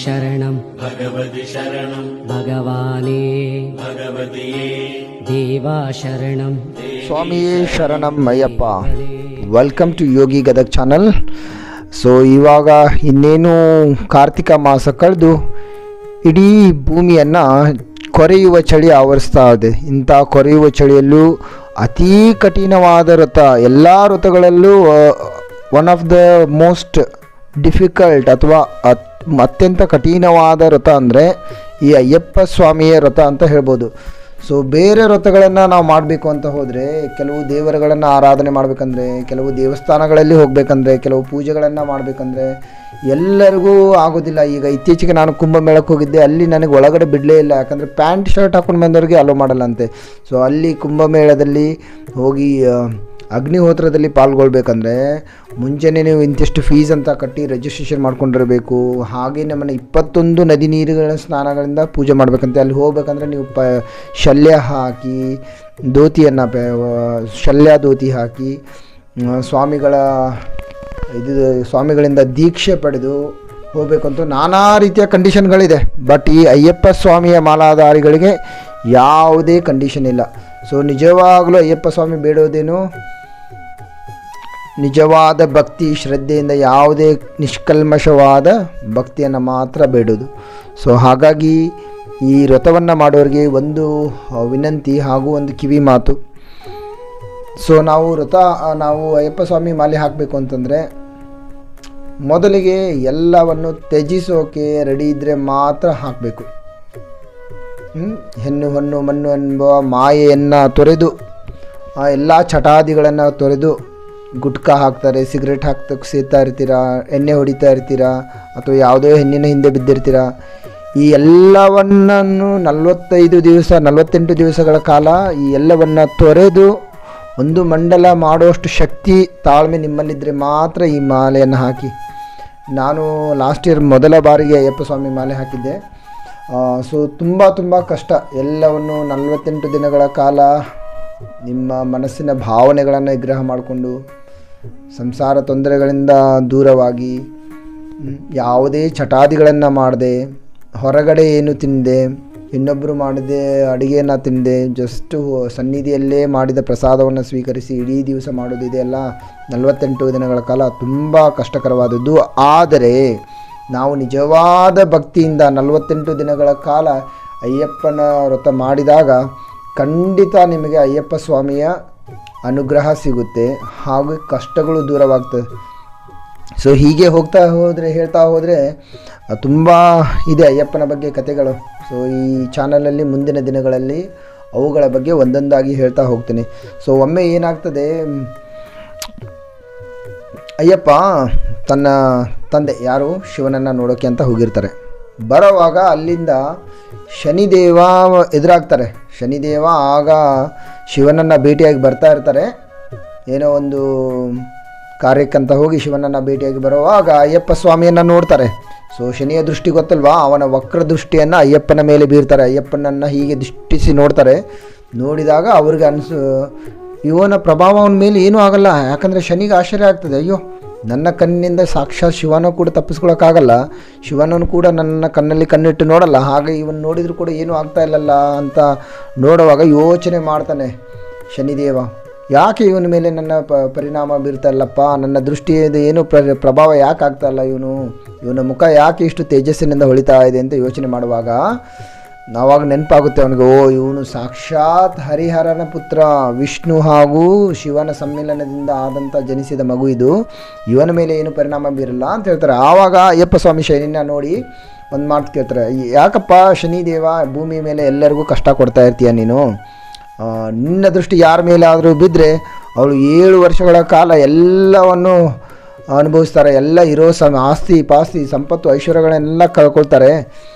ಶರಣಂ ಭಗವತಿ ಶರಣಂ ಭಗವಾನೇ ಭಗವತಿಯೇ ದೇವಾ ಶರಣಂ ಸ್ವಾಮಿಯೇ ಶರಣಂ Ayyappa. Welcome to Yogi Gadag channel. So ಇವಾಗ ಇನ್ನೇನು ಕಾರ್ತಿಕ ಮಾಸ ಕಳೆದು ಇಡೀ ಭೂಮಿಯನ್ನು ಕೊರೆಯುವ ಚಳಿ ಆವರಿಸ್ತಾ ಇದೆ. ಇಂಥ ಕೊರೆಯುವ ಚಳಿಯಲ್ಲೂ ಅತೀ ಕಠಿಣವಾದ ವ್ರತ, ಎಲ್ಲ ವ್ರತಗಳಲ್ಲೂ one of the most difficult ಅಥವಾ ಅತ್ಯಂತ ಕಠಿಣವಾದ ವ್ರತ ಅಂದರೆ ಈ ಅಯ್ಯಪ್ಪ ಸ್ವಾಮಿಯ ವ್ರತ ಅಂತ ಹೇಳ್ಬೋದು. ಸೊ ಬೇರೆ ವ್ರತಗಳನ್ನು ನಾವು ಮಾಡಬೇಕು ಅಂತ ಹೋದರೆ, ಕೆಲವು ದೇವರುಗಳನ್ನು ಆರಾಧನೆ ಮಾಡಬೇಕಂದ್ರೆ, ಕೆಲವು ದೇವಸ್ಥಾನಗಳಲ್ಲಿ ಹೋಗಬೇಕಂದ್ರೆ, ಕೆಲವು ಪೂಜೆಗಳನ್ನು ಮಾಡಬೇಕಂದ್ರೆ ಎಲ್ಲರಿಗೂ ಆಗೋದಿಲ್ಲ. ಈಗ ಇತ್ತೀಚೆಗೆ ನಾನು ಕುಂಭಮೇಳಕ್ಕೆ ಹೋಗಿದ್ದೆ, ಅಲ್ಲಿ ನನಗೆ ಒಳಗಡೆ ಬಿಡಲೇ ಇಲ್ಲ. ಯಾಕಂದರೆ ಪ್ಯಾಂಟ್ ಶರ್ಟ್ ಹಾಕೊಂಡು ಬಂದವರಿಗೆ ಅಲೋ ಮಾಡಲ್ಲಂತೆ. ಸೊ ಅಲ್ಲಿ ಕುಂಭಮೇಳದಲ್ಲಿ ಹೋಗಿ ಅಗ್ನಿಹೋತ್ರದಲ್ಲಿ ಪಾಲ್ಗೊಳ್ಬೇಕಂದ್ರೆ ಮುಂಚೆನೇ ನೀವು ಇಂತಿಷ್ಟು ಫೀಸ್ ಅಂತ ಕಟ್ಟಿ ರಿಜಿಸ್ಟ್ರೇಷನ್ ಮಾಡ್ಕೊಂಡಿರಬೇಕು. ಹಾಗೆ ನಮ್ಮನ್ನು 21 ನದಿ ನೀರುಗಳ ಸ್ನಾನಗಳಿಂದ ಪೂಜೆ ಮಾಡಬೇಕಂತೆ. ಅಲ್ಲಿ ಹೋಗ್ಬೇಕಂದ್ರೆ ನೀವು ಶಲ್ಯ ಹಾಕಿ ಧೋತಿಯನ್ನು ಶಲ್ಯ ಧೋತಿ ಹಾಕಿ ಸ್ವಾಮಿಗಳಿಂದ ದೀಕ್ಷೆ ಪಡೆದು ಹೋಗಬೇಕಂತೂ ನಾನಾ ರೀತಿಯ ಕಂಡೀಷನ್ಗಳಿದೆ. ಬಟ್ ಈ ಅಯ್ಯಪ್ಪ ಸ್ವಾಮಿಯ ಮಾಲಾಧಾರಿಗಳಿಗೆ ಯಾವುದೇ ಕಂಡೀಷನ್ ಇಲ್ಲ. ಸೊ ನಿಜವಾಗಲೂ ಅಯ್ಯಪ್ಪ ಸ್ವಾಮಿ ಬೇಡೋದೇನು ನಿಜವಾದ ಭಕ್ತಿ, ಶ್ರದ್ಧೆಯಿಂದ ಯಾವುದೇ ನಿಷ್ಕಲ್ಮಶವಾದ ಭಕ್ತಿಯನ್ನು ಮಾತ್ರ ಬೇಡೋದು. ಸೊ ಹಾಗಾಗಿ ಈ ವ್ರತವನ್ನು ಮಾಡೋರಿಗೆ ಒಂದು ವಿನಂತಿ ಹಾಗೂ ಒಂದು ಕಿವಿ ಮಾತು. ಸೊ ನಾವು ಅಯ್ಯಪ್ಪ ಸ್ವಾಮಿ ಮಾಲೆ ಹಾಕಬೇಕು ಅಂತಂದರೆ ಮೊದಲಿಗೆ ಎಲ್ಲವನ್ನು ತ್ಯಜಿಸೋಕೆ ರೆಡಿ ಇದ್ದರೆ ಮಾತ್ರ ಹಾಕಬೇಕು. ಹೆಣ್ಣು ಹೊನ್ನು ಮಣ್ಣು ಎಂಬ ಮಾಯೆಯನ್ನು ತೊರೆದು, ಎಲ್ಲ ಚಟಾದಿಗಳನ್ನು ತೊರೆದು, ಗುಟ್ಕಾ ಹಾಕ್ತಾರೆ, ಸಿಗರೇಟ್ ಹಾಕ್ತಕ್ಕೆ ಸೇರ್ತಾ ಇರ್ತೀರಾ, ಎಣ್ಣೆ ಹೊಡಿತಾ ಇರ್ತೀರಾ, ಅಥವಾ ಯಾವುದೋ ಹೆಣ್ಣಿನ ಹಿಂದೆ ಬಿದ್ದಿರ್ತೀರ. ಈ ಎಲ್ಲವನ್ನು 48 ದಿವಸಗಳ ಕಾಲ ಈ ಎಲ್ಲವನ್ನು ತೊರೆದು ಒಂದು ಮಂಡಲ ಮಾಡುವಷ್ಟು ಶಕ್ತಿ, ತಾಳ್ಮೆ ನಿಮ್ಮಲ್ಲಿದ್ದರೆ ಮಾತ್ರ ಈ ಮಾಲೆಯನ್ನು ಹಾಕಿ. ನಾನು ಲಾಸ್ಟ್ ಇಯರ್ ಮೊದಲ ಬಾರಿಗೆ ಅಯ್ಯಪ್ಪ ಸ್ವಾಮಿ ಮಾಲೆ ಹಾಕಿದ್ದೆ. ಸೊ ತುಂಬ ಕಷ್ಟ. ಎಲ್ಲವನ್ನು 48 ದಿನಗಳ ಕಾಲ ನಿಮ್ಮ ಮನಸ್ಸಿನ ಭಾವನೆಗಳನ್ನು ನಿಗ್ರಹ ಮಾಡಿಕೊಂಡು, ಸಂಸಾರ ತೊಂದರೆಗಳಿಂದ ದೂರವಾಗಿ, ಯಾವುದೇ ಚಟಾದಿಗಳನ್ನು ಮಾಡದೆ, ಹೊರಗಡೆ ಏನು ತಿನ್ನದೆ, ಇನ್ನೊಬ್ಬರು ಮಾಡಿದೆ ಅಡುಗೆಯನ್ನು ತಿನ್ನದೆ, ಜಸ್ಟು ಸನ್ನಿಧಿಯಲ್ಲೇ ಮಾಡಿದ ಪ್ರಸಾದವನ್ನು ಸ್ವೀಕರಿಸಿ ಇಡೀ ದಿವಸ ಮಾಡೋದು ಇದೆಯಲ್ಲ 48 ದಿನಗಳ ಕಾಲ ತುಂಬ ಕಷ್ಟಕರವಾದದ್ದು. ಆದರೆ ನಾವು ನಿಜವಾದ ಭಕ್ತಿಯಿಂದ 48 ದಿನಗಳ ಕಾಲ ಅಯ್ಯಪ್ಪನ ವ್ರತ ಮಾಡಿದಾಗ ಖಂಡಿತ ನಿಮಗೆ ಅಯ್ಯಪ್ಪ ಸ್ವಾಮಿಯ ಅನುಗ್ರಹ ಸಿಗುತ್ತೆ, ಹಾಗೂ ಕಷ್ಟಗಳು ದೂರವಾಗ್ತದೆ. ಸೊ ಹೀಗೆ ಹೇಳ್ತಾ ಹೋದರೆ ತುಂಬ ಇದೆ ಅಯ್ಯಪ್ಪನ ಬಗ್ಗೆ ಕಥೆಗಳು. ಸೊ ಈ ಚಾನಲಲ್ಲಿ ಮುಂದಿನ ದಿನಗಳಲ್ಲಿ ಅವುಗಳ ಬಗ್ಗೆ ಒಂದೊಂದಾಗಿ ಹೇಳ್ತಾ ಹೋಗ್ತೀನಿ. ಸೊ ಒಮ್ಮೆ ಏನಾಗ್ತದೆ, ಅಯ್ಯಪ್ಪ ತನ್ನ ತಂದೆ ಯಾರು ಶಿವನನ್ನು ನೋಡೋಕ್ಕೆ ಅಂತ ಹೋಗಿರ್ತಾರೆ. ಬರೋವಾಗ ಅಲ್ಲಿಂದ ಶನಿದೇವ ಎದುರಾಗ್ತಾರೆ. ಶನಿದೇವ ಆಗ ಶಿವನನ್ನು ಭೇಟಿಯಾಗಿ ಬರ್ತಾ ಇರ್ತಾರೆ. ಏನೋ ಒಂದು ಕಾರ್ಯಕ್ಕಂತ ಹೋಗಿ ಶಿವನನ್ನು ಭೇಟಿಯಾಗಿ ಬರುವಾಗ ಅಯ್ಯಪ್ಪ ಸ್ವಾಮಿಯನ್ನು ನೋಡ್ತಾರೆ. ಸೊ ಶನಿಯ ದೃಷ್ಟಿ ಗೊತ್ತಲ್ವಾ, ಅವನ ವಕ್ರ ದೃಷ್ಟಿಯನ್ನು ಅಯ್ಯಪ್ಪನ ಮೇಲೆ ಬೀರ್ತಾರೆ. ಅಯ್ಯಪ್ಪನನ್ನು ಹೀಗೆ ದೃಷ್ಟಿಸಿ ನೋಡ್ತಾರೆ. ನೋಡಿದಾಗ ಅವ್ರಿಗೆ ಇವನ ಪ್ರಭಾವ ಅವನ ಮೇಲೆ ಏನೂ ಆಗಲ್ಲ. ಯಾಕಂದರೆ ಶನಿಗೆ ಆಶ್ಚರ್ಯ ಆಗ್ತದೆ, ಅಯ್ಯೋ ನನ್ನ ಕಣ್ಣಿನಿಂದ ಸಾಕ್ಷಾತ್ ಶಿವನೂ ಕೂಡ ತಪ್ಪಿಸ್ಕೊಳಕ್ಕಾಗಲ್ಲ, ಶಿವನೂ ಕೂಡ ನನ್ನ ಕಣ್ಣಲ್ಲಿ ಕಣ್ಣಿಟ್ಟು ನೋಡಲ್ಲ, ಹಾಗೆ ಇವನು ನೋಡಿದರೂ ಕೂಡ ಏನೂ ಆಗ್ತಾ ಇಲ್ಲಲ್ಲ ಅಂತ ನೋಡುವಾಗ ಯೋಚನೆ ಮಾಡ್ತಾನೆ ಶನಿದೇವ, ಯಾಕೆ ಇವನ ಮೇಲೆ ನನ್ನ ಪರಿಣಾಮ ಬೀರ್ತಾ ಇಲ್ಲಪ್ಪ, ನನ್ನ ದೃಷ್ಟಿಯಿಂದ ಏನು ಪ್ರಭಾವ ಯಾಕೆ ಆಗ್ತಾ ಇಲ್ಲ, ಇವನ ಮುಖ ಯಾಕೆ ಇಷ್ಟು ತೇಜಸ್ಸಿನಿಂದ ಹೊಳಿತಾ ಇದೆ ಅಂತ ಯೋಚನೆ ಮಾಡುವಾಗ ನಾವಾಗ ನೆನಪಾಗುತ್ತೆ ಅವನಿಗೆ, ಇವನು ಸಾಕ್ಷಾತ್ ಹರಿಹರನ ಪುತ್ರ ವಿಷ್ಣು ಹಾಗೂ ಶಿವನ ಸಮ್ಮಿಲನದಿಂದ ಜನಿಸಿದ ಮಗು ಇದು, ಇವನ ಮೇಲೆ ಏನು ಪರಿಣಾಮ ಬೀರಲ್ಲ ಅಂತ ಹೇಳ್ತಾರೆ. ಆವಾಗ ಅಯ್ಯಪ್ಪ ಸ್ವಾಮಿ ಶನಿನ ನೋಡಿ ಒಂದು ಮಾತು ಕೇಳ್ತಾರೆ, ಯಾಕಪ್ಪ ಶನಿದೇವ ಭೂಮಿ ಮೇಲೆ ಎಲ್ಲರಿಗೂ ಕಷ್ಟ ಕೊಡ್ತಾ ಇರ್ತೀಯ ನೀನು, ನಿನ್ನ ದೃಷ್ಟಿ ಯಾರ ಮೇಲೆ ಆದರೂ ಬಿದ್ದರೆ ಅವಳು 7 ವರ್ಷಗಳ ಕಾಲ ಎಲ್ಲವನ್ನು ಅನುಭವಿಸ್ತಾರೆ, ಎಲ್ಲ ಇರೋ ಆಸ್ತಿ ಪಾಸ್ತಿ ಸಂಪತ್ತು ಐಶ್ವರ್ಯಗಳನ್ನೆಲ್ಲ ಕಳ್ಕೊಳ್ತಾರೆ,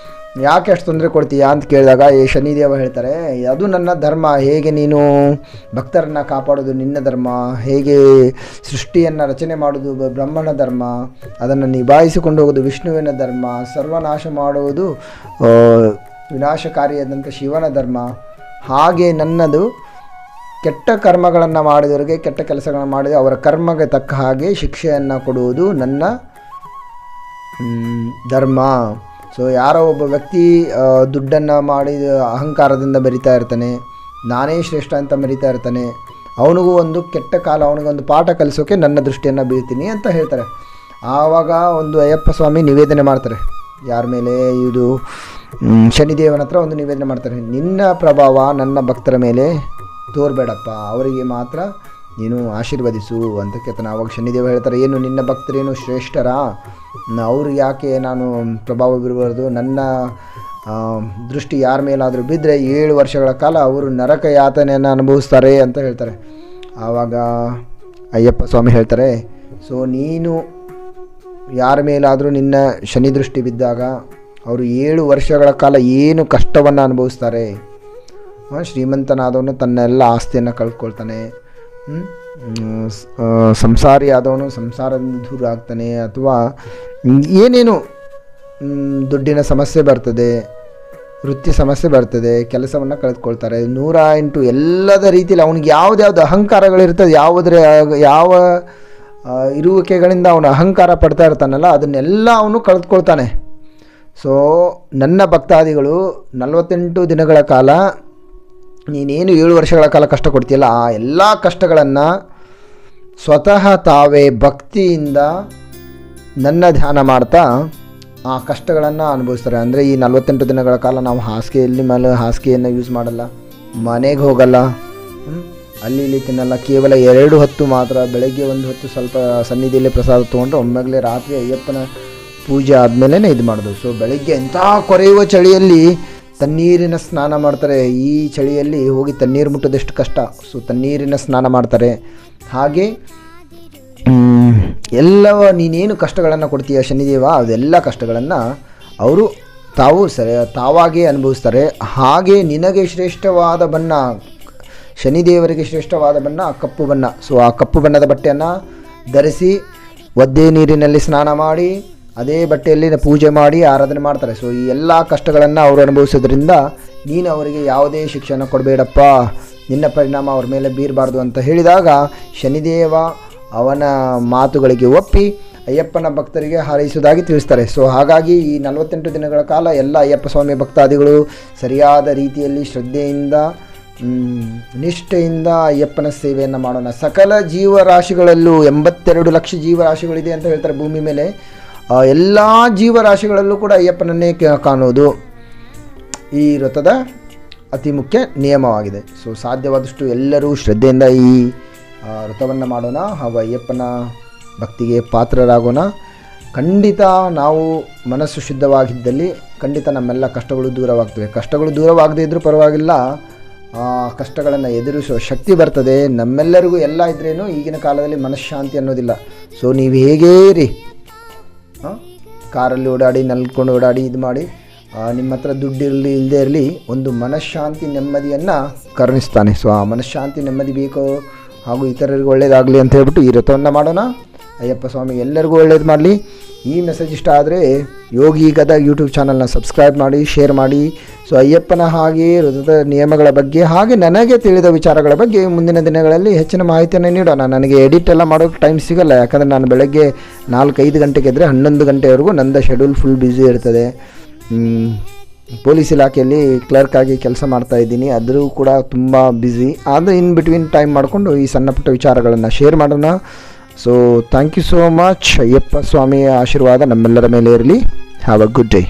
ಯಾಕೆ ಅಷ್ಟು ತೊಂದರೆ ಕೊಡ್ತೀಯಾ ಅಂತ ಕೇಳಿದಾಗ ಶನಿದೇವ ಹೇಳ್ತಾರೆ, ಅದು ನನ್ನ ಧರ್ಮ, ಹೇಗೆ ನೀನು ಭಕ್ತರನ್ನು ಕಾಪಾಡೋದು ನಿನ್ನ ಧರ್ಮ, ಹೇಗೆ ಸೃಷ್ಟಿಯನ್ನು ರಚನೆ ಮಾಡೋದು ಬ್ರಹ್ಮನ ಧರ್ಮ, ಅದನ್ನು ನಿಭಾಯಿಸಿಕೊಂಡು ಹೋಗೋದು ವಿಷ್ಣುವಿನ ಧರ್ಮ, ಸರ್ವನಾಶ ಮಾಡುವುದು ವಿನಾಶಕಾರಿಯಾದಂಥ ಶಿವನ ಧರ್ಮ, ಹಾಗೆ ನನ್ನದು ಕೆಟ್ಟ ಕರ್ಮಗಳನ್ನು ಮಾಡಿದವರಿಗೆ, ಕೆಟ್ಟ ಕೆಲಸಗಳನ್ನು ಮಾಡಿದ ಅವರ ಕರ್ಮಗೆ ತಕ್ಕ ಹಾಗೆ ಶಿಕ್ಷೆಯನ್ನು ಕೊಡುವುದು ನನ್ನ ಧರ್ಮ. ಸೊ ಯಾರೋ ಒಬ್ಬ ವ್ಯಕ್ತಿ ದುಡ್ಡನ್ನು ಮಾಡಿ ಅಹಂಕಾರದಿಂದ ಮೆರಿತಾ ಇರ್ತಾನೆ, ನಾನೇ ಶ್ರೇಷ್ಠ ಅಂತ ಮೆರಿತಾ ಇರ್ತಾನೆ, ಅವನಿಗೂ ಒಂದು ಕೆಟ್ಟ ಕಾಲ, ಅವನಿಗೊಂದು ಪಾಠ ಕಲಿಸೋಕೆ ನನ್ನ ದೃಷ್ಟಿಯನ್ನು ಬೀಳ್ತೀನಿ ಅಂತ ಹೇಳ್ತಾರೆ. ಆವಾಗ ಒಂದು ಅಯ್ಯಪ್ಪ ಸ್ವಾಮಿ ನಿವೇದನೆ ಮಾಡ್ತಾರೆ. ಯಾರ ಮೇಲೆ? ಇದು ಶನಿದೇವನ ಹತ್ರ ಒಂದು ನಿವೇದನೆ ಮಾಡ್ತಾರೆ. ನಿನ್ನ ಪ್ರಭಾವ ನನ್ನ ಭಕ್ತರ ಮೇಲೆ ತೋರಬೇಡಪ್ಪ, ಅವರಿಗೆ ಮಾತ್ರ ನೀನು ಆಶೀರ್ವದಿಸು ಅಂತ ಕೇಳ್ತಾನೆ. ಆವಾಗ ಶನಿದೇವ ಹೇಳ್ತಾರೆ, ಏನು ನಿನ್ನ ಭಕ್ತರೇನು ಶ್ರೇಷ್ಠರಾ? ಅವ್ರಿಗೆ ಯಾಕೆ ನಾನು ಪ್ರಭಾವ ಬೀರಬಾರ್ದು? ನನ್ನ ದೃಷ್ಟಿ ಯಾರ ಮೇಲಾದರೂ ಬಿದ್ದರೆ 7 ವರ್ಷಗಳ ಕಾಲ ಅವರು ನರಕ ಯಾತನೆಯನ್ನು ಅನುಭವಿಸ್ತಾರೆ ಅಂತ ಹೇಳ್ತಾರೆ. ಆವಾಗ ಅಯ್ಯಪ್ಪ ಸ್ವಾಮಿ ಹೇಳ್ತಾರೆ, ಸೊ ನೀನು ಯಾರ ಮೇಲಾದರೂ ನಿನ್ನ ಶನಿ ದೃಷ್ಟಿ ಬಿದ್ದಾಗ ಅವರು 7 ವರ್ಷಗಳ ಕಾಲ ಏನು ಕಷ್ಟವನ್ನು ಅನುಭವಿಸ್ತಾರೆ. ಶ್ರೀಮಂತನಾದವನು ತನ್ನ ಎಲ್ಲ ಆಸ್ತಿಯನ್ನು ಕಳ್ಕೊಳ್ತಾನೆ, ಸಂಸಾರಿ ಆದವನು ಸಂಸಾರದಿಂದ ದೂರ ಆಗ್ತಾನೆ, ಅಥವಾ ಏನೇನು ದುಡ್ಡಿನ ಸಮಸ್ಯೆ ಬರ್ತದೆ, ವೃತ್ತಿ ಸಮಸ್ಯೆ ಬರ್ತದೆ, ಕೆಲಸವನ್ನು ಕಳೆದುಕೊಳ್ತಾರೆ. 108 ಎಲ್ಲದ ರೀತಿಯಲ್ಲಿ ಅವನಿಗೆ ಯಾವ್ದು ಅಹಂಕಾರಗಳಿರ್ತದೆ, ಯಾವ ಇರುವಿಕೆಗಳಿಂದ ಅವನು ಅಹಂಕಾರ ಪಡ್ತಾ ಇರ್ತಾನಲ್ಲ ಅದನ್ನೆಲ್ಲ ಅವನು ಕಳೆದುಕೊಳ್ತಾನೆ. ಸೊ ನನ್ನ ಭಕ್ತಾದಿಗಳು 48 ದಿನಗಳ ಕಾಲ ನೀನೇನು 7 ವರ್ಷಗಳ ಕಾಲ ಕಷ್ಟ ಕೊಡ್ತೀಯಲ್ಲ, ಆ ಎಲ್ಲ ಕಷ್ಟಗಳನ್ನು ಸ್ವತಃ ತಾವೇ ಭಕ್ತಿಯಿಂದ ನನ್ನ ಧ್ಯಾನ ಮಾಡ್ತಾ ಆ ಕಷ್ಟಗಳನ್ನು ಅನುಭವಿಸ್ತಾರೆ. ಅಂದರೆ ಈ 48 ದಿನಗಳ ಕಾಲ ನಾವು ಹಾಸಿಗೆಯನ್ನು ಯೂಸ್ ಮಾಡಲ್ಲ, ಮನೆಗೆ ಹೋಗಲ್ಲ, ಅಲ್ಲಿ ಇಲ್ಲಿ ತಿನ್ನಲ್ಲ, ಕೇವಲ 2 ಹೊತ್ತು ಮಾತ್ರ. ಬೆಳಗ್ಗೆ 1 ಹೊತ್ತು ಸ್ವಲ್ಪ ಸನ್ನಿಧಿಯಲ್ಲಿ ಪ್ರಸಾದ ತೊಗೊಂಡ್ರೆ ಒಮ್ಮೆಗಲೇ ರಾತ್ರಿ ಅಯ್ಯಪ್ಪನ ಪೂಜೆ ಆದಮೇಲೆ ಇದು ಮಾಡೋದು. ಸೊ ಬೆಳಗ್ಗೆ ಎಂಥ ಕೊರೆಯುವ ಚಳಿಯಲ್ಲಿ ತಣ್ಣೀರಿನ ಸ್ನಾನ ಮಾಡ್ತಾರೆ. ಈ ಚಳಿಯಲ್ಲಿ ಹೋಗಿ ತಣ್ಣೀರು ಮುಟ್ಟೋದೆಷ್ಟು ಕಷ್ಟ. ಸೊ ತಣ್ಣೀರಿನ ಸ್ನಾನ ಮಾಡ್ತಾರೆ. ಹಾಗೆ ಎಲ್ಲವ ನೀನೇನು ಕಷ್ಟಗಳನ್ನು ಕೊಡ್ತೀಯ ಶನಿದೇವ, ಅದೆಲ್ಲ ಕಷ್ಟಗಳನ್ನು ಅವರು ತಾವಾಗೇ ಅನುಭವಿಸ್ತಾರೆ. ಹಾಗೆ ನಿನಗೆ ಶ್ರೇಷ್ಠವಾದ ಬಣ್ಣ, ಶನಿದೇವರಿಗೆ ಶ್ರೇಷ್ಠವಾದ ಬಣ್ಣ ಕಪ್ಪು ಬಣ್ಣ. ಸೊ ಆ ಕಪ್ಪು ಬಣ್ಣದ ಬಟ್ಟೆಯನ್ನು ಧರಿಸಿ ಒದ್ದೆ ನೀರಿನಲ್ಲಿ ಸ್ನಾನ ಮಾಡಿ ಅದೇ ಬಟ್ಟೆಯಲ್ಲಿ ಪೂಜೆ ಮಾಡಿ ಆರಾಧನೆ ಮಾಡ್ತಾರೆ. ಸೊ ಈ ಎಲ್ಲ ಕಷ್ಟಗಳನ್ನು ಅವರು ಅನುಭವಿಸೋದ್ರಿಂದ ನೀನು ಅವರಿಗೆ ಯಾವುದೇ ಶಿಕ್ಷಣ ಕೊಡಬೇಡಪ್ಪ, ನಿನ್ನ ಪರಿಣಾಮ ಅವ್ರ ಮೇಲೆ ಬೀರಬಾರ್ದು ಅಂತ ಹೇಳಿದಾಗ ಶನಿದೇವ ಅವನ ಮಾತುಗಳಿಗೆ ಒಪ್ಪಿ ಅಯ್ಯಪ್ಪನ ಭಕ್ತರಿಗೆ ಹಾರೈಸುವುದಾಗಿ ತಿಳಿಸ್ತಾರೆ. ಸೊ ಹಾಗಾಗಿ ಈ 48 ದಿನಗಳ ಕಾಲ ಎಲ್ಲ ಅಯ್ಯಪ್ಪ ಸ್ವಾಮಿ ಭಕ್ತಾದಿಗಳು ಸರಿಯಾದ ರೀತಿಯಲ್ಲಿ ಶ್ರದ್ಧೆಯಿಂದ ನಿಷ್ಠೆಯಿಂದ ಅಯ್ಯಪ್ಪನ ಸೇವೆಯನ್ನು ಮಾಡೋಣ. ಸಕಲ ಜೀವರಾಶಿಗಳಲ್ಲೂ 82 ಲಕ್ಷ ಜೀವರಾಶಿಗಳಿದೆ ಅಂತ ಹೇಳ್ತಾರೆ ಭೂಮಿ ಮೇಲೆ. ಎಲ್ಲ ಜೀವರಾಶಿಗಳಲ್ಲೂ ಕೂಡ ಅಯ್ಯಪ್ಪನನ್ನೇ ಕಾಣುವುದು ಈ ವ್ರತದ ಅತಿ ಮುಖ್ಯ ನಿಯಮವಾಗಿದೆ. ಸೊ ಸಾಧ್ಯವಾದಷ್ಟು ಎಲ್ಲರೂ ಶ್ರದ್ಧೆಯಿಂದ ಈ ವ್ರತವನ್ನು ಮಾಡೋಣ ಹಾಗೂ ಅಯ್ಯಪ್ಪನ ಭಕ್ತಿಗೆ ಪಾತ್ರರಾಗೋಣ. ಖಂಡಿತ ನಾವು ಮನಸ್ಸು ಶುದ್ಧವಾಗಿದ್ದಲ್ಲಿ ಖಂಡಿತ ನಮ್ಮೆಲ್ಲ ಕಷ್ಟಗಳು ದೂರವಾಗ್ತವೆ. ಕಷ್ಟಗಳು ದೂರವಾಗದೇ ಇದ್ದರೂ ಪರವಾಗಿಲ್ಲ, ಕಷ್ಟಗಳನ್ನು ಎದುರಿಸುವ ಶಕ್ತಿ ಬರ್ತದೆ. ನಮ್ಮೆಲ್ಲರಿಗೂ ಎಲ್ಲ ಇದ್ರೇನು ಈಗಿನ ಕಾಲದಲ್ಲಿ ಮನಃಶಾಂತಿ ಅನ್ನೋದಿಲ್ಲ. ಸೊ ನೀವು ಹೇಗೇ ಇರಿ, ಕಾರಲ್ಲಿ ಓಡಾಡಿ ನಲ್ಕೊಂಡು ಓಡಾಡಿ ಇದು ಮಾಡಿ ನಿಮ್ಮ ಹತ್ರ ದುಡ್ಡು ಇಲ್ಲದೇ ಇರಲಿ, ಒಂದು ಮನಃಶಾಂತಿ ನೆಮ್ಮದಿಯನ್ನು ಕರುಣಿಸ್ತಾನೆ. ಸೊ ಆ ಮನಃಶಾಂತಿ ನೆಮ್ಮದಿ ಬೇಕು ಹಾಗೂ ಇತರರಿಗೂ ಒಳ್ಳೆಯದಾಗಲಿ ಅಂತ ಹೇಳ್ಬಿಟ್ಟು ಈ ವ್ರತವನ್ನು ಮಾಡೋಣ. ಅಯ್ಯಪ್ಪ ಸ್ವಾಮಿ ಎಲ್ಲರಿಗೂ ಒಳ್ಳೇದು ಮಾಡಲಿ. ಈ ಮೆಸೇಜ್ ಇಷ್ಟ ಆದರೆ ಯೋಗಿ ಗದಾ ಯೂಟ್ಯೂಬ್ ಚಾನಲ್ನ ಸಬ್ಸ್ಕ್ರೈಬ್ ಮಾಡಿ, ಶೇರ್ ಮಾಡಿ. ಸೊ ಅಯ್ಯಪ್ಪನ ಹಾಗೆ ವ್ರತದ ನಿಯಮಗಳ ಬಗ್ಗೆ ಹಾಗೆ ನನಗೆ ತಿಳಿದ ವಿಚಾರಗಳ ಬಗ್ಗೆ ಮುಂದಿನ ದಿನಗಳಲ್ಲಿ ಹೆಚ್ಚಿನ ಮಾಹಿತಿಯನ್ನು ನೀಡೋಣ. ನನಗೆ ಎಡಿಟ್ ಎಲ್ಲ ಮಾಡೋಕ್ಕೆ ಟೈಮ್ ಸಿಗೋಲ್ಲ, ಯಾಕಂದರೆ ನಾನು ಬೆಳಗ್ಗೆ 4-5 ಗಂಟೆಗೆ ಎದ್ದರೆ 11 ಗಂಟೆವರೆಗೂ ನನ್ನ ಶೆಡ್ಯೂಲ್ ಫುಲ್ ಬ್ಯುಸಿ ಇರ್ತದೆ. ಪೊಲೀಸ್ ಇಲಾಖೆಯಲ್ಲಿ ಕ್ಲರ್ಕ್ ಆಗಿ ಕೆಲಸ ಮಾಡ್ತಾಯಿದ್ದೀನಿ, ಅದರೂ ಕೂಡ ತುಂಬ ಬ್ಯುಸಿ. ಆದರೆ ಇನ್ ಬಿಟ್ವೀನ್ ಟೈಮ್ ಮಾಡಿಕೊಂಡು ಈ ಸಣ್ಣ ಪುಟ್ಟ ವಿಚಾರಗಳನ್ನು ಶೇರ್ ಮಾಡೋಣ. So thank you so much. Ayyappa ಸ್ವಾಮಿಯ ಆಶೀರ್ವಾದ ನಮ್ಮೆಲ್ಲರ ಮೇಲೆ ಇರಲಿ. Have a good day.